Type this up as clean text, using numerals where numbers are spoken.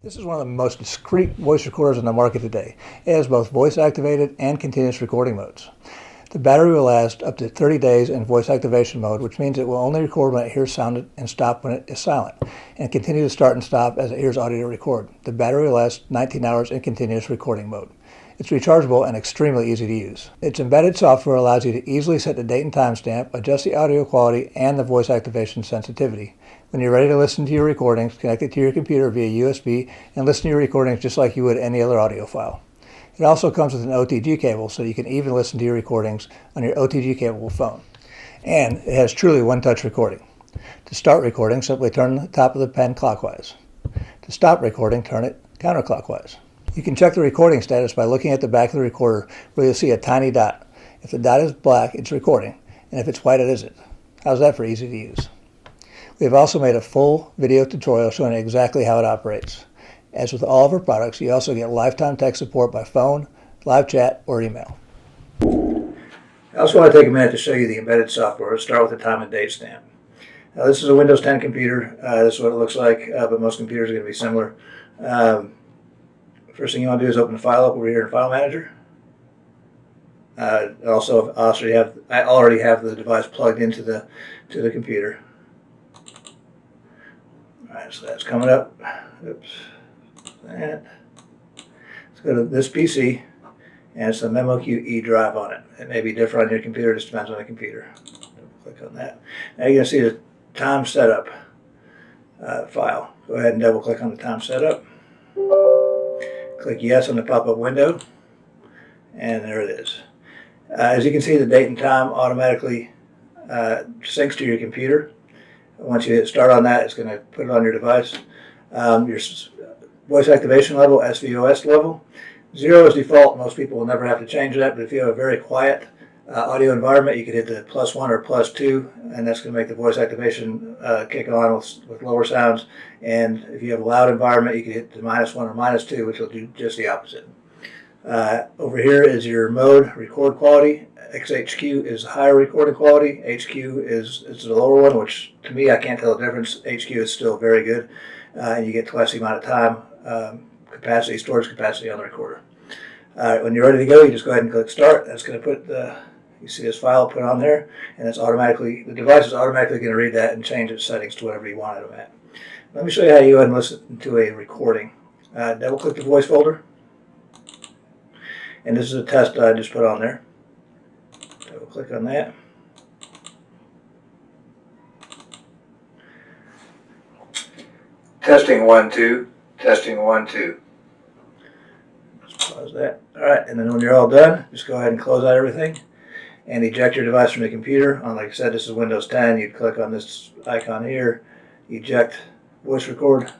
This is one of the most discreet voice recorders on the market today. It has both voice-activated and continuous recording modes. The battery will last up to 30 days in voice activation mode, which means it will only record when it hears sound and stop when it is silent, and continue to start and stop as it hears audio to record. The battery will last 19 hours in continuous recording mode. It's rechargeable and extremely easy to use. Its embedded software allows you to easily set the date and timestamp, adjust the audio quality, and the voice activation sensitivity. When you're ready to listen to your recordings, connect it to your computer via USB and listen to your recordings just like you would any other audio file. It also comes with an OTG cable, so you can even listen to your recordings on your OTG capable phone. And it has truly one-touch recording. To start recording, simply turn the top of the pen clockwise. To stop recording, turn it counterclockwise. You can check the recording status by looking at the back of the recorder, where you'll see a tiny dot. If the dot is black, it's recording, and if it's white, it isn't. How's that for easy to use? We have also made a full video tutorial showing exactly how it operates. As with all of our products, you also get lifetime tech support by phone, live chat, or email. I also want to take a minute to show you the embedded software. Let's start with the time and date stamp. Now, this is a Windows 10 computer. This is what it looks like, but most computers are going to be similar. First thing you want to do is open the file up over here in File Manager. I already have the device plugged into the computer. All right, so that's coming up. Oops. That. Let's go to this PC, and it's a MemoQE drive on it. It may be different on your computer, it just depends on the computer. Click on that. Now you're going to see the time setup file. Go ahead and double click on the time setup. Click yes on the pop-up window, and there it is. As you can see, the date and time automatically syncs to your computer. Once you hit start on that, it's going to put it on your device. Your voice activation level, SVOS level. 0 is default. Most people will never have to change that, but if you have a very quiet audio environment, you can hit the +1 or +2, and that's going to make the voice activation kick on with lower sounds. And if you have a loud environment, you can hit the -1 or -2, which will do just the opposite. Over here is your mode, record quality. XHQ is higher recording quality. HQ is the lower one, which to me I can't tell the difference. HQ is still very good, and you get twice the amount of time storage capacity on the recorder. When you're ready to go, you just go ahead and click start. That's going to put you see this file put on there, and the device is automatically going to read that and change its settings to whatever you wanted them at. Let me show you how you go ahead and listen to a recording. Double click the voice folder, and this is a test I just put on there. Double click on that. Testing 1 2. Testing 1 2. Let's pause that. All right, and then when you're all done, just go ahead and close out everything and eject your device from the computer. Like I said, this is Windows 10. You'd click on this icon here, eject voice record.